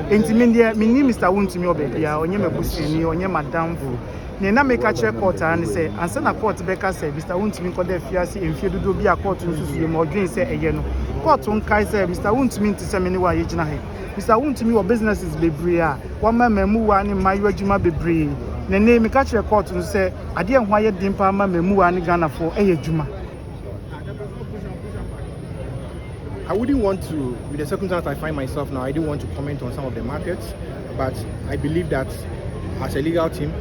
Entimindia, my name is Wontumi Obebia, or Yema Busini, or Yema Dambu. Nena make a check court and say, and send a court Becca say, Mr. Wontumi called the Fiasi and Field do be a court to see more green say again. Court on Kaiser, Mr. Wontumi to Semini Wajina. Mr. Wontumi or business is Bebria, one man Memu and my regiment Bebri. Nene make a check court and say, I didn't wire Dimpa Memu and Ghana for a Juma. I wouldn't want to, with the circumstance I find myself now, I didn't want to comment on some of the markets, but I believe that as a legal team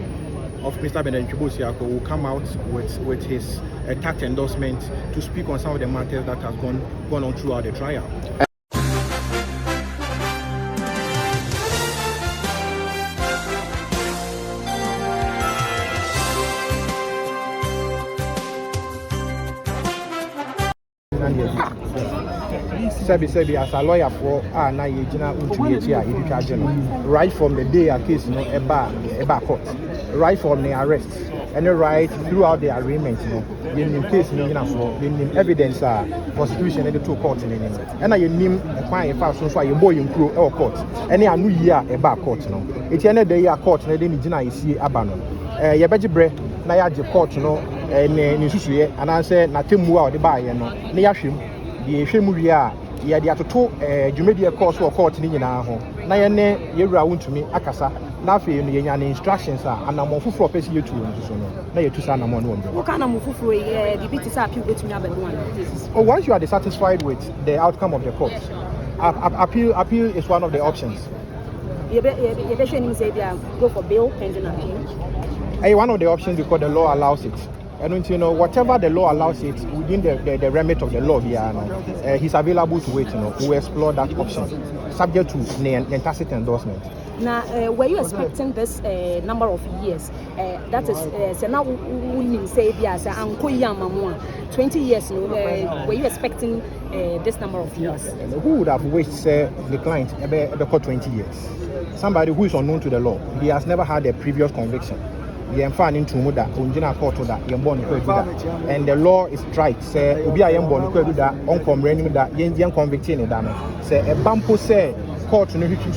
of Mr. Benedict Chibosiako will come out with his tax endorsement to speak on some of the matters that has gone on throughout the trial. Sebi as a lawyer for na yejina Wontumi echi a yedi right from the day a case eba court, right from the arrest and right throughout the arraignment in case in evidence prosecution and the two courts and I name fine fast so you boy in crew or court any anu year eba court no it's any day a court na dey nigina isi abano ye beji bre na ya je court no ni susuye and I say na temu a ode ba ye no na ya hwem the hwemu wi a ye de atoto dwumedi course or court ni nyina ho na ye ne yewura Wontumi akasa na afi no ye nya instructions a anamon foforo pesi yetu nso no na yetu sa anamon no mbe what kind of foforo the bit is appeal between abenu one. Oh, once you are dissatisfied with the outcome of the court, appeal is one of the options. You say go for bail pending appeal. One of the options because the law allows it. And whatever the law allows it within the remit of the law here, he's available to wait. We explore that option, subject to the tacit endorsement. Now, were you expecting this number of years? That is, now we say 20 years. Were you expecting this number of years? Who would have wished the client about 20 years? Somebody who is unknown to the law. He has never had a previous conviction. And the law is right. Say, Obi ayem born ko do that, unkom renim that, yen convicting it that. Say a bampo say court no hit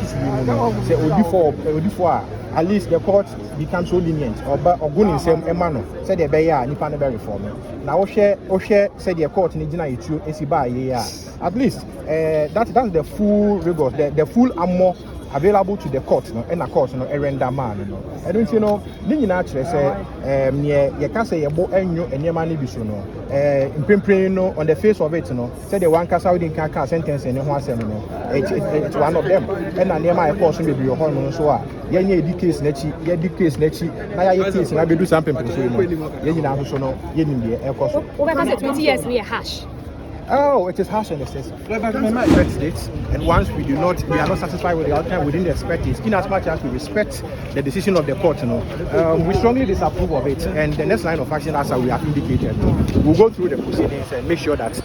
say Obi for at least the court becomes so lenient or good in same emano. Say the beya nipa na be reform. Now share say the court ni gina itu esiba ye at least that's the full rigor, the full armor available to the court and a court render man I don't ni actually say you can say yebo enyo enyema ni biso no imprimprint on the face of it say the one case within can sentence any ho asem it's one of them and anyema e court be your hon so a yenye di case na chi na ya case na be do something so yenye na so no yenim de e court so we can say 20 years we hash. Oh, it is harsh and excessive. And once we are not satisfied with the outcome, we didn't expect it. In as much as we respect the decision of the court, we strongly disapprove of it. And the next line of action, as we have indicated, we'll go through the proceedings and make sure that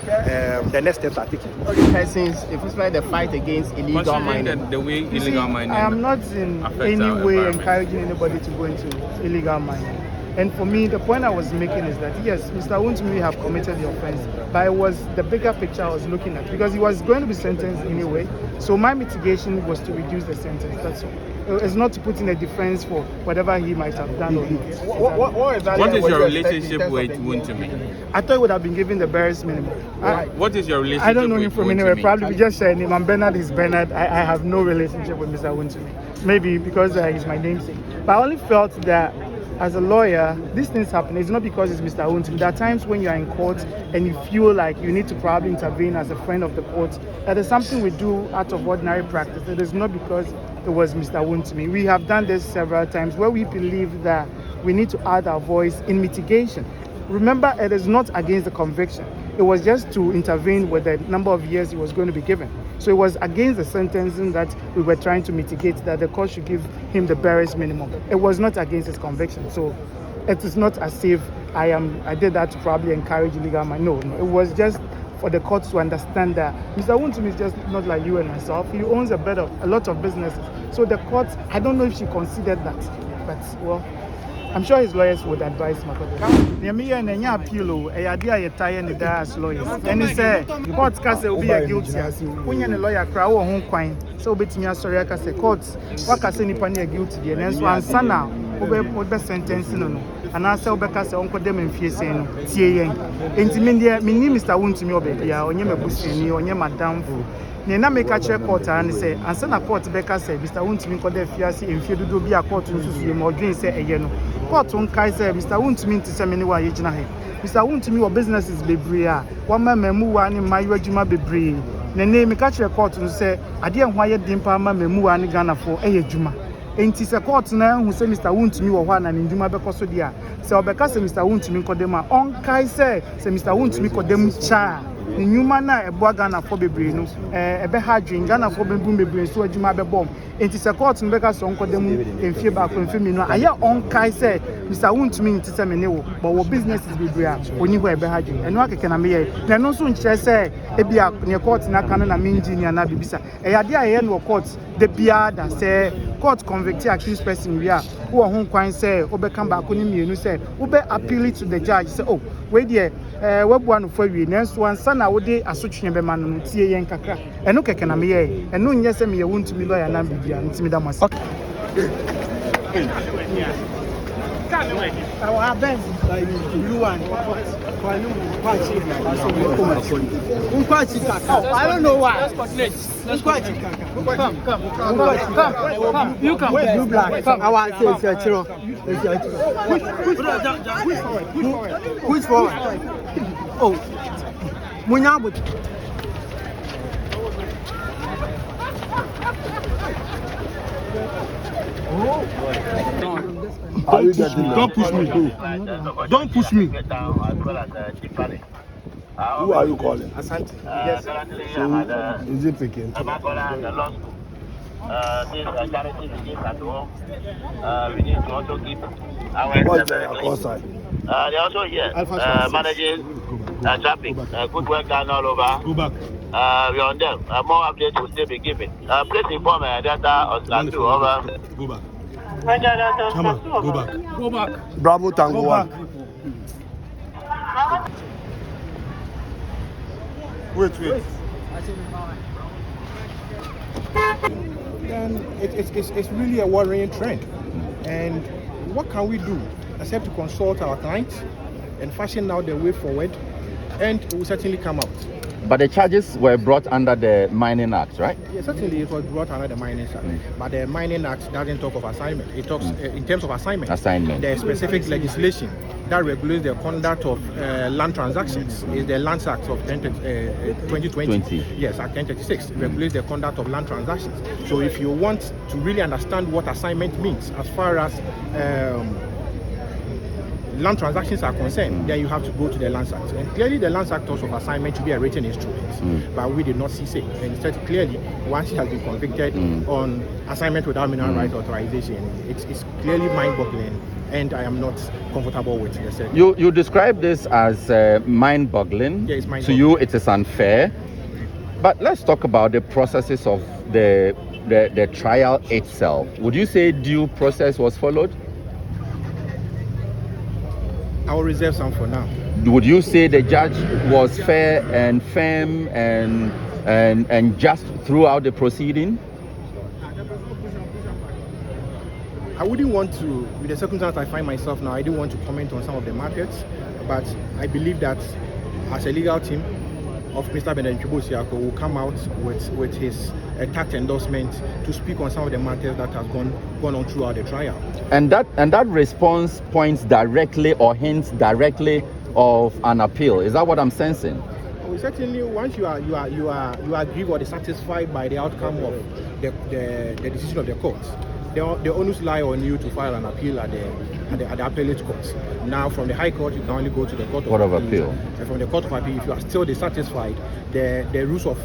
the next steps are taken. Persons, especially the fight against illegal mining. The way illegal mining. I am not in any way encouraging anybody to go into illegal mining. And for me, the point I was making is that, yes, Mr. Wontumi have committed the offense, but it was the bigger picture I was looking at, because he was going to be sentenced anyway. So my mitigation was to reduce the sentence, that's all. It's not to put in a defense for whatever he might have done. What is your relationship with Wontumi? I thought he would have been given the barest minimum. What is your relationship? I don't know him from anywhere. Probably we just said him. I'm Bernard, he's Bernard. I have no relationship with Mr. Wontumi. Maybe because he's my namesake. But I only felt that as a lawyer, these things happen. It's not because it's Mr. Wontumi. There are times when you are in court and you feel like you need to probably intervene as a friend of the court. That is something we do out of ordinary practice. It is not because it was Mr. Wontumi. We have done this several times where we believe that we need to add our voice in mitigation. Remember, it is not against the conviction. It was just to intervene with the number of years he was going to be given. So it was against the sentencing that we were trying to mitigate, that the court should give him the barest minimum. It was not against his conviction. So it is not as if I did that to probably encourage illegal mining. No, it was just for the courts to understand that Mr. Wontumi is just not like you and myself. He owns a lot of businesses. So the court, I don't know if she considered that, but well, I'm sure his lawyers would advise Makoto. Me and Enya appeal, a idea you tie and the as lawyers. And he said, court case will be a guilty. When you're a lawyer, cry or home coin. So bet me a sorry, I can say courts. What can say Nippon guilty? And then one son now, over sentencing no. And I say Obeka say uncle them in fear saying, TAN. Intimindia, me name Mr. Wontumi Obeka, or Yema Busini, or Yema Damfo. Nena make a check court and say, and send a court Becca say, Mr. Wontumi called the fiancé in fear to be a court to see more dream say again. Court on Kaiser, Mr. Wontumi to say many why Mr. Wontumi or business is Bebria. One man memu and in my regiment Bebri. Nene make a check court and say, I didn't wire Dimpa memu and Ghana for a juma. And tis a court now who say Mr. Wontumi or one and in Juma Becosodia. So Becca say Mr. Wontumi called them on Kaiser, say Mr. Wontumi called them cha. The new man a Ghana for Bebre, no, a behadrin, Ghana for Bebre, so a Juma bomb. And tis a court and Becca song called them in fear back when Femino. I hear on Kaiser, Mr. Wontumi to say Meneo, but what business is Bebria when you wear behadrin. And what can I make? Then no soon say, Ebia near court in a canon and Minjin and Nabibisa. A idea I no court, the Biada say, court convicted accused person we are, who are home quine say, Obe come back on him, you say, Obe appeal it to the judge, say, oh, wait there, what one for you, next one son, I would day a switch never man, Tia and Kaka, and okay, can I me, and no, yes, I mean, want to be lawyer and Nambia, and Timidamas. Our best, like blue one. I don't know why. Let's quite come. You come. Blue black. I want to say, who's forward? Oh, Munyabu. Don't push me. Don't push me. Who are you calling? Asante. Yes. So, is it picking? This charity begins at home. We need to also keep our What's the call side? they're also here managing traffic. Good work done all over. Go back. We're on them. More updates will still be given. Please inform data on stand 2 over. Go back. Come on, go back. Go back. Bravo Tango 1. Wait. Then it's really a worrying trend. And what can we do except to consult our clients and fashion out the way forward, and it will certainly come out. But the charges were brought under the Mining Act, right? Yes, certainly it was brought under the Mining Act. But the Mining Act doesn't talk of assignment. It talks in terms of assignment. There is specific legislation that regulates the conduct of land transactions. Is the Lands Act of 2020. Yes, Act 1036 regulates the conduct of land transactions. So if you want to really understand what assignment means as far as land transactions are concerned, then you have to go to the Lands Act. And clearly the Lands Act also of assignment to be a written instrument, but we did not see it. And instead, clearly, once he has been convicted on assignment without mineral rights authorization, it's clearly mind-boggling, and I am not comfortable with it. You describe this as mind-boggling. Yeah, it's mind-boggling. To you, it is unfair. But let's talk about the processes of the trial itself. Would you say due process was followed? I will reserve some for now. Would you say the judge was fair and firm and just throughout the proceeding? I wouldn't want to, with the circumstance I find myself now, I didn't want to comment on some of the matters, but I believe that as a legal team of Mr. Benedict Chibosiako will come out with his tact endorsement to speak on some of the matters that has gone on throughout the trial. And that response points directly or hints directly of an appeal. Is that what I'm sensing? Well, certainly, once you are aggrieved or dissatisfied by the outcome of the decision of the court, the onus lie on you to file an appeal at the appellate court. Now, from the High Court, you can only go to the Court of Appeal. And from the Court of Appeal, if you are still dissatisfied, the rules of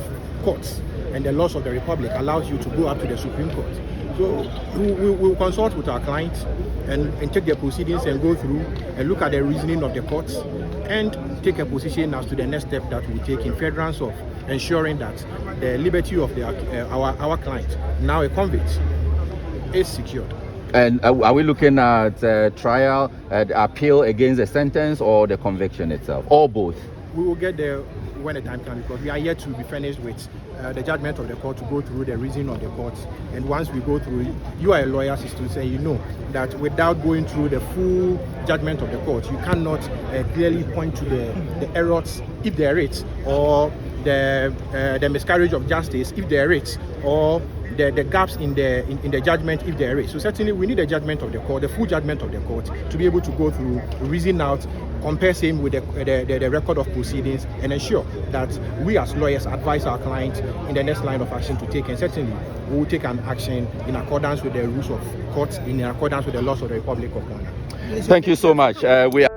courts and the laws of the Republic allows you to go up to the Supreme Court. So we'll consult with our clients and take their proceedings and go through and look at the reasoning of the courts and take a position as to the next step that we take in furtherance of ensuring that the liberty of our client, now a convict, is secured. And are we looking at trial, appeal against the sentence, or the conviction itself, or both? We will get there when the time comes, because we are yet to be finished with the judgment of the court, to go through the reasoning of the court. And once we go through, you are a lawyer, to say, you know that without going through the full judgment of the court, you cannot clearly point to the errors, if there is, or the miscarriage of justice, if there is, or the gaps in the judgment, if there is. So certainly we need a judgment of the court, the full judgment of the court, to be able to go through, reason out, compare same with the record of proceedings, and ensure that we as lawyers advise our clients in the next line of action to take. And certainly we will take an action in accordance with the rules of court, in accordance with the laws of the Republic of Ghana. Thank you so much. We are